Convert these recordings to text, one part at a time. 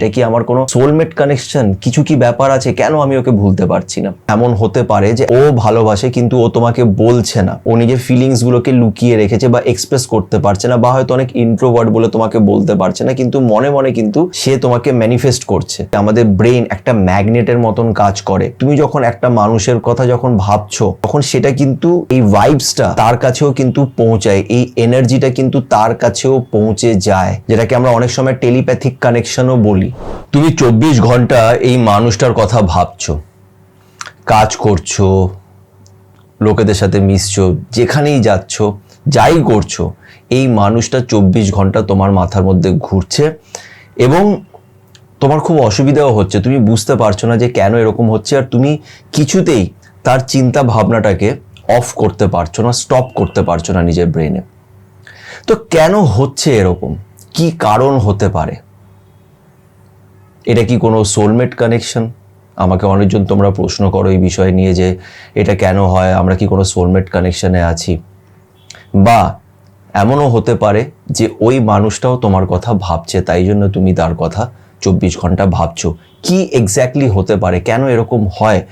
এটা কি আমার কোনো সোলমেট কানেকশন, কিছু কি ব্যাপার আছে, কেন আমি ওকে ভুলতে পারছি না? এমন হতে পারে যে ও ভালোবাসে কিন্তু ও তোমাকে বলছে না, ও নিজের ফিলিংস গুলোকে লুকিয়ে রেখেছে বা এক্সপ্রেস করতে পারছে না, বা হয়তো অনেক ইন্ট্রোভার্ট বলে তোমাকে বলতে পারছে না, কিন্তু মনে মনে কিন্তু সে তোমাকে ম্যানিফেস্ট করছে। আমাদের ব্রেন একটা ম্যাগনেটের মতন কাজ করে। তুমি যখন একটা মানুষের কথা যখন ভাবছো তখন সেটা কিন্তু এই ভাইবসটা তার কাছেও কিন্তু পৌঁছায়, এই এনার্জিটা কিন্তু তার কাছেও পৌঁছে যায়, যেটাকে আমরা অনেক সময় টেলিপ্যাথিক কানেকশনও বলি। তুমি 24 ঘন্টা এই মানুষটার কথা ভাবছো, কাজ করছো, লোকেদের সাথে মিশছো, যেখানেই যাচ্ছ, যাই করছো, এই মানুষটা 24 ঘন্টা তোমার মাথার মধ্যে ঘুরছে এবং তোমার খুব অসুবিধাও হচ্ছে। তুমি বুঝতে পারছো না যে কেন এরকম হচ্ছে, আর তুমি কিছুতেই তার চিন্তা ভাবনাটাকে অফ করতে পারছো না, স্টপ করতে পারছো না নিজের ব্রেনে। তো কেন হচ্ছে এরকম, কি কারণ হতে পারে? এটা কি কোনো সোলমেট কানেকশন? আমাকে অনেকজন তোমরা প্রশ্ন করো এই বিষয় নিয়ে যে এটা কেন হয়, আমরা কি কোনো সোলমেট কানেকশনে আছি? বা এমনও হতে পারে যে ওই মানুষটাও তোমার কথা ভাবছে, তাই জন্য তুমি তার কথা 24 ঘন্টা ভাবছো। কি এক্স্যাক্টলি হতে পারে, কেন এরকম হয়,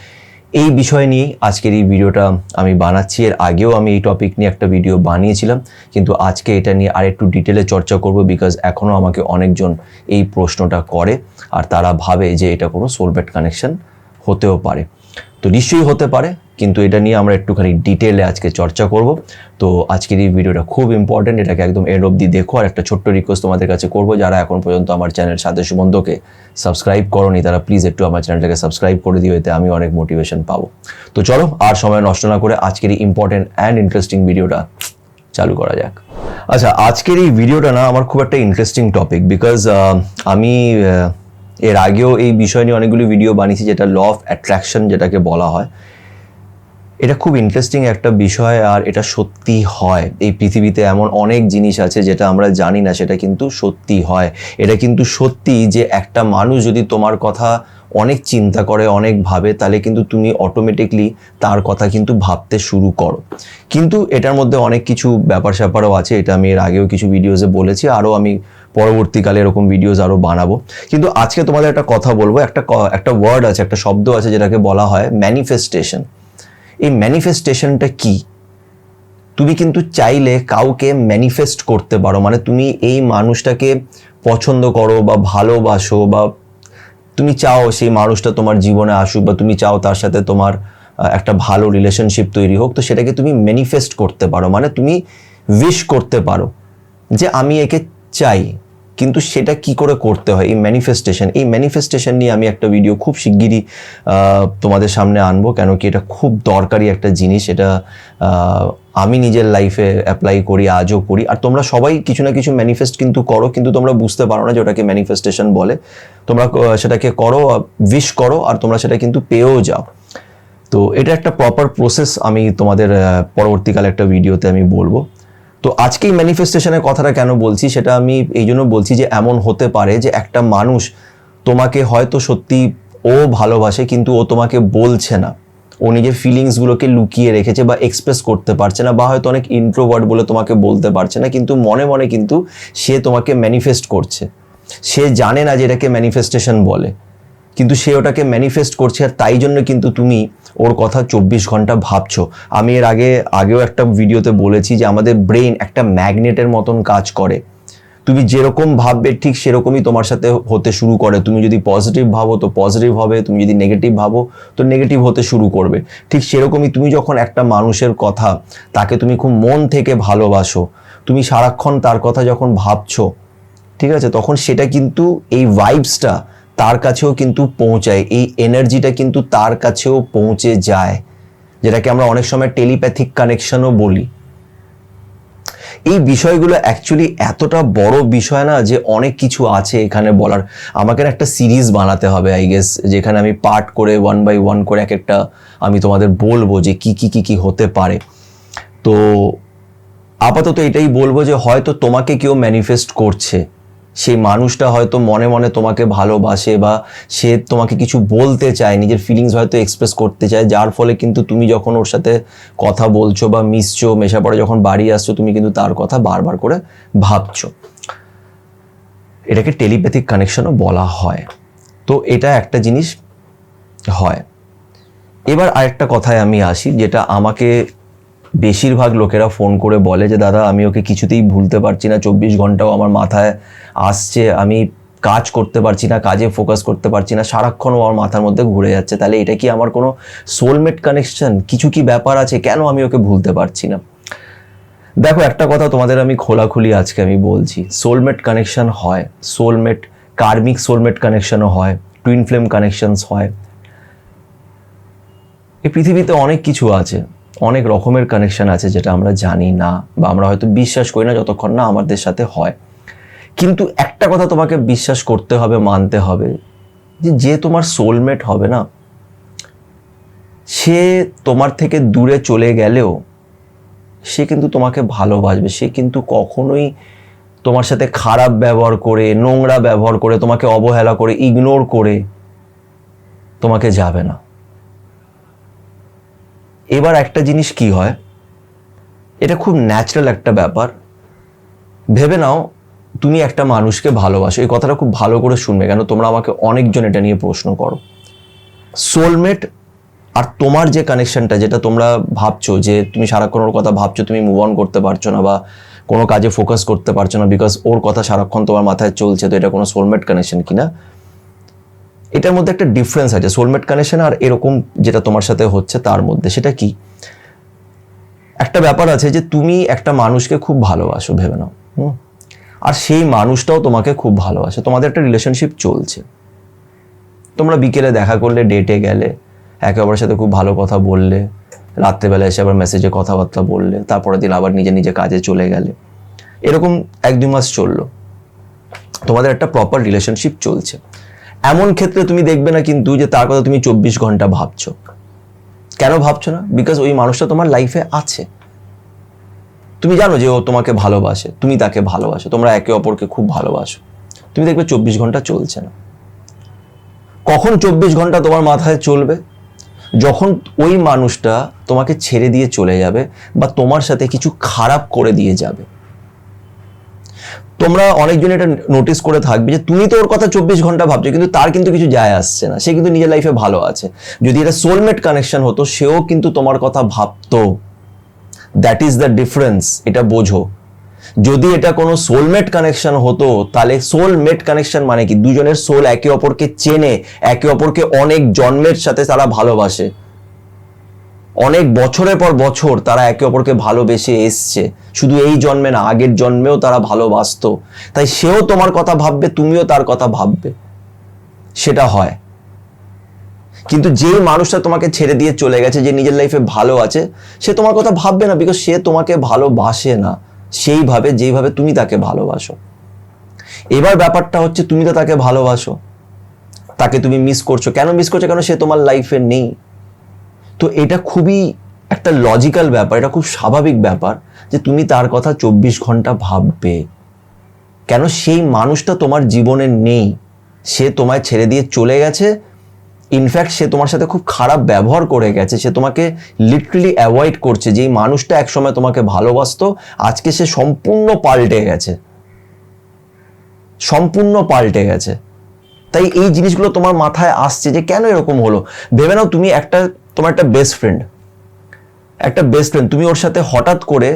এই বিষয় নিয়ে আজকের এই ভিডিওটা আমি বানাচ্ছি। এর আগেও আমি এই টপিক নিয়ে একটা ভিডিও বানিয়েছিলাম, কিন্তু আজকে এটা নিয়ে আর একটু ডিটেলে চর্চা করব, বিকজ এখনও আমাকে অনেকজন এই প্রশ্নটা করে আর তারা ভাবে যে এটা কোনো সোলমেট কানেকশন হতেও পারে। তো নিশ্চয়ই হতে পারে, কিন্তু এটা নিয়ে আমরা একটুখানি ডিটেলে আজকে চর্চা করব। তো আজকের এই ভিডিওটা খুব ইম্পর্টেন্ট, এটাকে একদম এন্ড অবধি দেখো। আর একটা ছোট্ট রিকোয়েস্ট তোমাদের কাছে করবো, যারা এখন পর্যন্ত আমার চ্যানেল সাথে সুমন্তকে সাবস্ক্রাইব করোনি, তারা প্লিজ একটু আমার চ্যানেলটাকে সাবস্ক্রাইব করে দিও, এতে আমি অনেক মোটিভেশন পাবো। তো চলো আর সময় নষ্ট না করে আজকের এই ইম্পর্টেন্ট অ্যান্ড ইন্টারেস্টিং ভিডিওটা চালু করা যাক। আচ্ছা, আজকের এই ভিডিওটা না আমার খুব একটা ইন্টারেস্টিং টপিক, বিকজ আমি এর আগেও এই বিষয় নিয়ে অনেকগুলি ভিডিও বানিয়েছি, যেটা ল অফ অ্যাট্রাকশন যেটাকে বলা হয়। এটা খুব ইন্টারেস্টিং একটা বিষয়, আর এটা সত্যি হয়। এই পৃথিবীতে এমন অনেক জিনিস আছে যেটা আমরা জানি না, সেটা কিন্তু সত্যি হয়। এটা কিন্তু সত্যি যে একটা মানুষ যদি তোমার কথা অনেক চিন্তা করে, অনেক ভাবে, তাহলে কিন্তু তুমি অটোমেটিকলি তার কথা কিন্তু ভাবতে শুরু করো। কিন্তু এটার মধ্যে অনেক কিছু ব্যাপার স্যাপারও আছে, এটা আমি এর আগেও কিছু ভিডিওসে বলেছি, আরও আমি পরবর্তীকালে এরকম ভিডিওস আরও বানাবো। কিন্তু আজকে তোমাদের একটা কথা বলবো, একটা ওয়ার্ড আছে, একটা শব্দ আছে যেটাকে বলা হয় ম্যানিফেস্টেশন। এই ম্যানিফেস্টেশনটা কি? তুমি কিন্তু চাইলে কাউকে ম্যানিফেস্ট করতে পারো, মানে তুমি এই মানুষটাকে পছন্দ করো বা ভালোবাসো, বা তুমি চাও সেই মানুষটা তোমার জীবনে আসুক, বা তুমি চাও তার সাথে তোমার একটা ভালো রিলেশনশিপ তৈরি হোক, তো সেটাকে তুমি ম্যানিফেস্ট করতে পারো, মানে তুমি উইশ করতে পারো যে আমি একে চাই। কিন্তু সেটা কি করে করতে হয়, এই ম্যানিফেস্টেশন নিয়ে আমি একটা ভিডিও খুব শিগগিরই তোমাদের সামনে আনবো, কেন কি এটা খুব দরকারি একটা জিনিস। এটা আমি নিজের লাইফে অ্যাপ্লাই করি, আজও করি, আর তোমরা সবাই কিছু না কিছু ম্যানিফেস্ট কিন্তু করো, কিন্তু তোমরা বুঝতে পারো না যে ওটাকে ম্যানিফেস্টেশন বলে। তোমরা সেটাকে করো, উইশ করো, আর তোমরা সেটা কিন্তু পেয়েও যাও। তো এটা একটা প্রপার প্রসেস, আমি তোমাদের পরবর্তীকালে একটা ভিডিওতে আমি বলবো। তো আজকেই ম্যানিফেস্টেশনের কথাটা কেন বলছি, সেটা আমি এই জন্য বলছি যে এমন হতে পারে যে একটা মানুষ তোমাকে হয়তো সত্যি ও ভালোবাসে, কিন্তু ও তোমাকে বলছে না, ও নিজের ফিলিংসগুলোকে লুকিয়ে রেখেছে বা এক্সপ্রেস করতে পারছে না, বা হয়তো অনেক ইন্ট্রোভার্ট বলে তোমাকে বলতে পারছে না, কিন্তু মনে মনে কিন্তু সে তোমাকে ম্যানিফেস্ট করছে। সে জানে না যে এটাকে ম্যানিফেস্টেশন বলে, কিন্তু সে ওটাকে ম্যানিফেস্ট করছে, আর তাই জন্য কিন্তু তুমি ওর কথা 24 ঘন্টা ভাবছো। আমি এর আগেও একটা ভিডিওতে বলেছি যে আমাদের ব্রেন একটা ম্যাগনেটের মতন কাজ করে। তুমি যেরকম ভাববে ঠিক সেরকমই তোমার সাথে হতে শুরু করে। তুমি যদি পজিটিভ ভাবো তো পজিটিভ হবে, তুমি যদি নেগেটিভ ভাবো তো নেগেটিভ হতে শুরু করবে। ঠিক সেরকমই তুমি যখন একটা মানুষের কথা, তাকে তুমি খুব মন থেকে ভালোবাসো, তুমি সারাক্ষণ তার কথা যখন ভাবছো, ঠিক আছে, তখন সেটা কিন্তু এই ভাইবসটা তার কাছেও কিন্তু পৌঁছায়, এই এনার্জিটা কিন্তু তার কাছেও পৌঁছে যায়, যেটাকে আমরা অনেক সময় টেলিপ্যাথিক কানেকশনও বলি। এই বিষয়গুলো অ্যাকচুয়ালি এতটা বড় বিষয় না যে অনেক কিছু আছে এখানে বলার। আমাকে একটা সিরিজ বানাতে হবে আই গেস, যেখানে আমি পার্ট করে 1 বাই 1 করে এক একটা আমি তোমাদের বলবো যে কি কি কি কি হতে পারে। তো আপাতত এটাই বলবো যে হয়তো তোমাকে কেউ ম্যানিফেস্ট করছে, সেই মানুষটা হয়তো মনে মনে তোমাকে ভালোবাসে, বা সে তোমাকে কিছু বলতে চায়, নিজের ফিলিংস হয়তো এক্সপ্রেস করতে চায়, যার ফলে কিন্তু তুমি যখন ওর সাথে কথা বলছো বা মিশছো, মেশা পরে যখন বাড়ি আসছো, তুমি কিন্তু তার কথা বারবার করে ভাবছো। এটাকে টেলিপ্যাথিক কানেকশনও বলা হয়। তো এটা একটা জিনিস হয়। এবার আরেকটা কথায় আমি আসি, যেটা আমাকে বেশিরভাগ লোকেরা ফোন করে বলে যে দাদা আমি ওকে কিছুতেই ভুলতে পারছি না, 24 ঘন্টাও আমার মাথায় আসছে, আমি কাজ করতে পারছি না, কাজে ফোকাস করতে পারছি না, সারাক্ষণ আমার মাথার মধ্যে ঘুরে যাচ্ছে। তাহলে এটা কি আমার কোনো সোলমেট কানেকশন? কিছু কি ব্যাপার আছে, কেন আমি ওকে ভুলতে পারছি না? দেখো, একটা কথা তোমাদের আমি খোলাখুলি আজকে আমি বলছি, সোলমেট কানেকশন হয়, সোলমেট, কার্মিক সোলমেট কানেকশনও হয়, টুইন ফ্লেম কানেকশনস হয়। এই পৃথিবীতে অনেক কিছু আছে, অনেক রকমের কানেকশন আছে যেটা আমরা জানি না বা আমরা হয়তো বিশ্বাস করি না যতক্ষণ না আমাদের সাথে হয়। কিন্তু একটা কথা তোমাকে বিশ্বাস করতে হবে, মানতে হবে, যে তোমার সোলমেট হবে না, সে তোমার থেকে দূরে চলে গেলেও সে কিন্তু তোমাকে ভালোবাসবে। সে কিন্তু কখনোই তোমার সাথে খারাপ ব্যবহার করে, নোংরা ব্যবহার করে, তোমাকে অবহেলা করে, ইগনোর করে তোমাকে যাবে না। এবার একটা জিনিস কি হয়, এটা খুব ন্যাচারাল একটা ব্যাপার। ভেবে নাও তুমি একটা মানুষকে ভালোবাসো, এই কথাটা খুব ভালো করে শুনবে, কেন তোমরা আমাকে অনেকজন এটা নিয়ে প্রশ্ন করো। সোলমেট আর তোমার যে কানেকশনটা, যেটা তোমরা ভাবছো যে তুমি সারাক্ষণ ওর কথা ভাবছো, তুমি মুভ অন করতে পারছো না বা কোনো কাজে ফোকাস করতে পারছো না বিকজ ওর কথা সারাক্ষণ তোমার মাথায় চলছে, তো এটা কোনো সোলমেট কানেকশন কিনা? এটার মধ্যে একটা ডিফারেন্স আছে, সোলমেট কানেকশন আর এরকম যেটা তোমার সাথে হচ্ছে তার মধ্যে। সেটা কি? একটা ব্যাপার আছে যে তুমি একটা মানুষকে খুব ভালোবাসো, ভেবে নাও, আর সেই মানুষটাও তোমাকে খুব ভালোবাসে, তোমাদের একটা রিলেশনশিপ চলছে, তোমরা বিকেলে দেখা করলে, ডেটে গেলে, একে অপরের সাথে খুব ভালো কথা বললে, রাত্রেবেলা এসে আবার মেসেজে কথাবার্তা বললে, তারপরের দিন আবার নিজে নিজে কাজে চলে গেলে, এরকম 1-2 মাস চললো, তোমাদের একটা প্রপার রিলেশনশিপ চলছে। এমন ক্ষেত্রে তুমি দেখবে না কিন্তু যে তার কথা তুমি 24 ঘন্টা ভাবছো। কেন ভাবছো না? বিকজ ওই মানুষটা তোমার লাইফে আছে, তুমি জানো যে ও তোমাকে ভালোবাসে, তুমি তাকে ভালোবাসো, তোমরা একে অপরকে খুব ভালোবাসো। তুমি দেখবে 24 ঘন্টা চলছে না। কখন 24 ঘন্টা তোমার মাথায় চলবে? যখন ওই মানুষটা তোমাকে ছেড়ে দিয়ে চলে যাবে বা তোমার সাথে কিছু খারাপ করে দিয়ে যাবে। তোমরা অনেকজন এটা নোটিস করে থাকবে যে তুমি তো ওর কথা 24 ঘন্টা ভাবছো, কিন্তু তার কিন্তু কিছু যায় আসছে না, সে কিন্তু নিজের লাইফে ভালো আছে। যদি এটা সোলমেট কানেকশন হতো, সেও কিন্তু তোমার কথা ভাবতো। দ্যাট ইজ দ্য ডিফারেন্স, এটা বোঝো। যদি এটা কোনো সোলমেট কানেকশন হতো, তাহলে সোলমেট কানেকশন মানে কি? দুজনের সোল একে অপরকে চেনে, একে অপরকে অনেক জন্মের সাথে তারা ভালোবাসে, অনেক বছরের পর বছর তারা একে অপরকে ভালোবেসে এসছে, শুধু এই জন্মে না, আগের জন্মেও তারা ভালোবাসতো। তাই সেও তোমার কথা ভাববে, তুমিও তার কথা ভাববে, সেটা হয়। কিন্তু যে মানুষটা তোমাকে ছেড়ে দিয়ে চলে গেছে, যে নিজের লাইফে ভালো আছে, সে তোমার কথা ভাববে না, বিকজ সে তোমাকে ভালোবাসে না সেইভাবে যেইভাবে তুমি তাকে ভালোবাসো। এবার ব্যাপারটা হচ্ছে, তুমি তো তাকে ভালোবাসো, তাকে তুমি মিস করছো। কেন মিস করছো? কেন সে তোমার লাইফে নেই। তো এটা খুবই একটা লজিক্যাল ব্যাপার, এটা খুব স্বাভাবিক ব্যাপার যে তুমি তার কথা 24 ঘন্টা ভাববে। কেন? সেই মানুষটা তোমার জীবনে নেই, সে তোমায় ছেড়ে দিয়ে চলে গেছে। ইনফ্যাক্ট সে তোমার সাথে খুব খারাপ ব্যবহার করে গেছে, সে তোমাকে লিটারালি অ্যাভয়েড করছে। যেই মানুষটা একসময় তোমাকে ভালোবাসতো, আজকে সে সম্পূর্ণ পাল্টে গেছে, সম্পূর্ণ পাল্টে গেছে। তাই এই জিনিসগুলো তোমার মাথায় আসছে যে কেন এরকম হলো। ভেবে নাও তুমি তোমার একটা বেস্ট ফ্রেন্ড, তুমি ওর সাথে হঠাৎ করে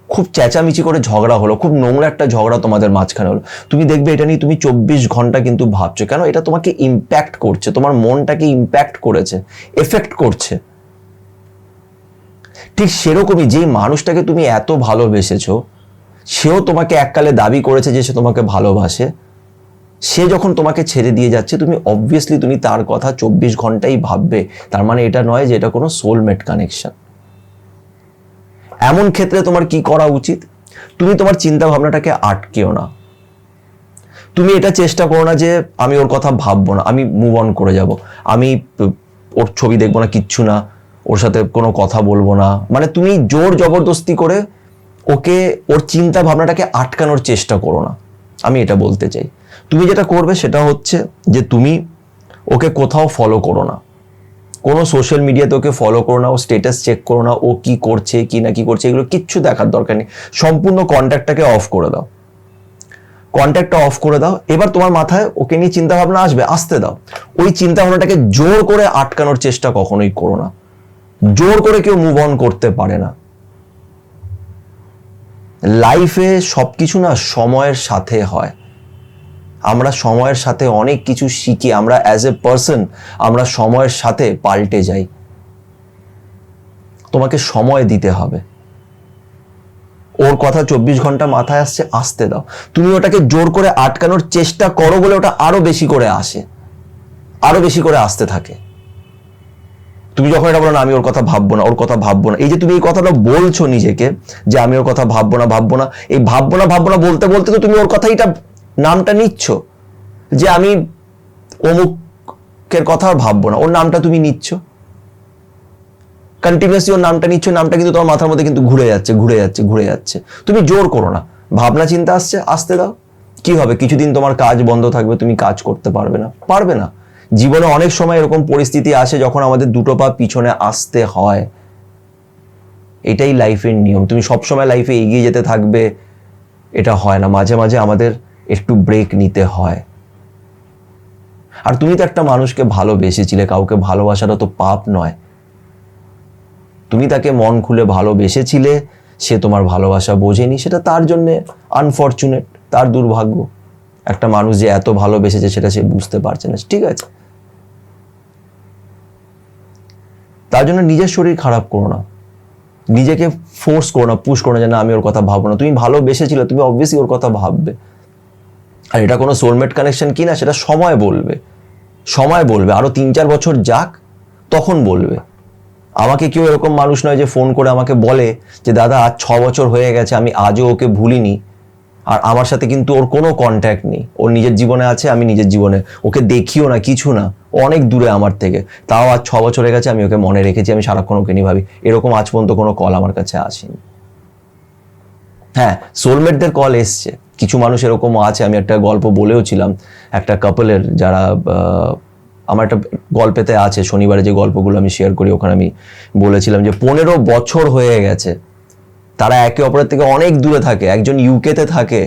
খুব চেঁচামেচি করে ঝগড়া হলো, খুব নোংরা একটা ঝগড়া তোমাদের মাঝখানে হলো। তুমি দেখবে এটা নিয়ে তুমি 24 ঘন্টা কিন্তু ভাবছো। কেন? এটা তোমাকে ইম্প্যাক্ট করছে, তোমার মনটাকে ইম্প্যাক্ট করেছে, এফেক্ট করছে। ঠিক সেরকমই যেই মানুষটাকে তুমি এত ভালোবেসেছো, সেও তোমাকে এককালে দাবি করেছে যে সে তোমাকে ভালোবাসে। সে যখন তোমাকে ছেড়ে দিয়ে যাচ্ছে, তুমি অবভিয়াসলি তুমি তার কথা 24 ঘন্টাই ভাববে। তার মানে এটা নয় যে এটা কোনো সোলমেট কানেকশন। এমন ক্ষেত্রে তোমার কি করা উচিত? তুমি তোমার চিন্তা ভাবনাটাকে আটকেও না। তুমি এটা চেষ্টা করো না যে আমি ওর কথা ভাববো না, আমি মুভ অন করে যাব, আমি ওর ছবি দেখবো না, কিচ্ছু না, ওর সাথে কোনো কথা বলবো না। মানে তুমি জোর জবরদস্তি করে ওকে, ওর চিন্তা ভাবনাটাকে আটকানোর চেষ্টা করো না। আমি এটা বলতে চাই, তুমি যেটা করবে সেটা হচ্ছে যে তুমি ওকে কোথাও ফলো করো না, কোনো সোশ্যাল মিডিয়াতে ওকে ফলো করো না, ও স্ট্যাটাস চেক করো না, ও কি করছে কি না কি করছে, এগুলো কিচ্ছু দেখার দরকার নেই। সম্পূর্ণ কন্ট্যাক্টটাকে অফ করে দাও। কন্ট্যাক্টটা অফ করে দাও। এবার তোমার মাথায় ওকে নিয়ে চিন্তা ভাবনা আসবে, আসতে দাও। ওই চিন্তা ভাবনাটাকে জোর করে আটকানোর চেষ্টা কখনোই করো না। জোর করে কেউ মুভ অন করতে পারে না। লাইফে সবকিছু না সময়ের সাথে হয়। আমরা সময়ের সাথে অনেক কিছু শিখি। আমরা অ্যাজ এ পার্সন আমরা সময়ের সাথে পাল্টে যাই। তোমাকে সময় দিতে হবে। ওর কথা 24 ঘন্টা মাথায় আসছে, আসতে দাও। তুমি ওটাকে জোর করে আটকানোর চেষ্টা করো বলে ওটা আরো বেশি করে আসে, আরো বেশি করে আসতে থাকে। তুমি যখন এটা বলো না আমি ওর কথা ভাববো না, ওর কথা ভাববো না, এই যে তুমি এই কথাটা বলছো নিজেকে যে আমি ওর কথা ভাববো না, ভাববো না, এই ভাববো না ভাববো না বলতে বলতে তো তুমি ওর কথা এটা নামটা নিচ্ছ যে আমি অমুকের কথা আর ভাববো না, ওর নামটা তুমি নিচ্ছ কন্টিনিউয়াসলি, ওর নামটা নিচ্ছ, নামটা কিন্তু তোমার মাথার মধ্যে কিন্তু ঘুরে যাচ্ছে ঘুরে যাচ্ছে ঘুরে যাচ্ছে। তুমি জোর করো না, ভাবনা চিন্তা আসছে, আসতে দাও। কি হবে, কিছুদিন তোমার কাজ বন্ধ থাকবে, তুমি কাজ করতে পারবে না, পারবে না। জীবনে অনেক সময় এরকম পরিস্থিতি আসে যখন আমাদের দুটো পা পিছনে আসতে হয়। এটাই লাইফের নিয়ম। তুমি সবসময় লাইফে এগিয়ে যেতে থাকবে এটা হয় না, মাঝে মাঝে আমাদের একটু ব্রেক নিতে হয়। আর তুমি তো একটা মানুষকে ভালোবেসেছিলে, কাউকে ভালোবাসাটা তো পাপ নয়। তুমি তাকে মন খুলে ভালোবেসেছিলে, সে তোমার ভালোবাসা বোঝেনি, সেটা তার জন্যে আনফরচুনেট, তার দুর্ভাগ্য। একটা মানুষ যে এত ভালোবেসেছে সেটা সে বুঝতে পারছে না, ঠিক আছে। তার জন্য নিজের শরীর খারাপ করো না, নিজেকে ফোর্স করো না, পুশ করো না যে না আমি ওর কথা ভাববো না। তুমি ভালোবেসেছিলে, তুমি অবভিয়াসলি ওর কথা ভাববে। আর এটা কোনো সোলমেট কানেকশন কিনা সেটা সময় বলবে, সময় বলবে। আরো 3-4 বছর যাক, তখন বলবে। আমাকে কেউ এরকম মানুষ নয় যে ফোন করে আমাকে বলে যে দাদা আজ 6 বছর হয়ে গেছে, আমি আজও ওকে ভুলিনি, আর আমার সাথে কিন্তু ওর কোনো কন্ট্যাক্ট নেই। ওর নিজের জীবনে আছে, আমি নিজের জীবনে, ওকে দেখিও না, কিছু না, ও অনেক দূরে আমার থেকে, তাও আজ 6 বছর হয়ে গেছে আমি ওকে মনে রেখেছি, আমি সারাক্ষণ ওকে নিয়ে ভাবি। এরকম আজ পর্যন্ত কোনো কল আমার কাছে আসেনি। হ্যাঁ, সোলমেটদের কল এসছে, কিছু মানুষ এরকমও আছে। আমি একটা গল্প বলেও ছিলাম একটা কাপলের, যারা আমার একটা গল্পেতে আছে, শনিবারে যে গল্পগুলো আমি শেয়ার করি ওখানে আমি বলেছিলাম যে 15 বছর হয়ে গেছে তারা একে অপরের থেকে অনেক দূরে থাকে। একজন ইউকেতে থাকে,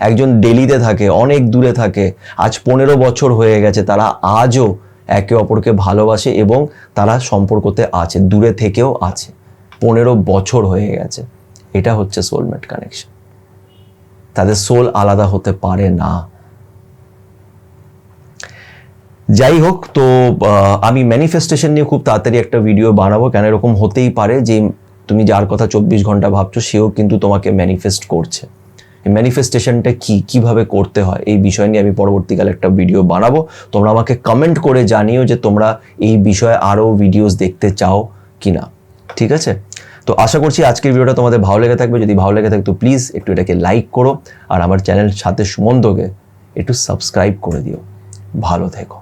একজন দিল্লিতে থাকে, অনেক দূরে থাকে। আজ 15 বছর হয়ে গেছে, তারা আজও একে অপরকে ভালোবাসে এবং তারা সম্পর্কতে আছে, দূরে থেকেও আছে। 15 বছর হয়ে গেছে। এটা হচ্ছে সোলমেট কানেকশন। তাদের সোল আলাদা হতে পারে না। যাই হোক, তো আমি ম্যানিফেস্টেশন নিয়ে খুব তাড়াতাড়ি একটা ভিডিও বানাবো। কেন এরকম হতেই পারে যে তুমি যার কথা 24 ঘন্টা ভাবছো সেও কিন্তু তোমাকে ম্যানিফেস্ট করছে। এই ম্যানিফেস্টেশনটা কিভাবে করতে হয় এই বিষয় নিয়ে আমি পরবর্তীকালে একটা ভিডিও বানাবো। তোমরা আমাকে কমেন্ট করে জানিও যে তোমরা এই বিষয়ে আরও ভিডিওস দেখতে চাও কিনা, ঠিক আছে? তো আশা করছি আজকের ভিডিওটা তোমাদের ভালো লেগে থাকবে। যদি ভালো লেগে থাকে তো প্লিজ একটু এটাকে লাইক করো, আর আমার চ্যানেল সাথে সুমন্তকে একটু সাবস্ক্রাইব করে দিও। ভালো থেকো।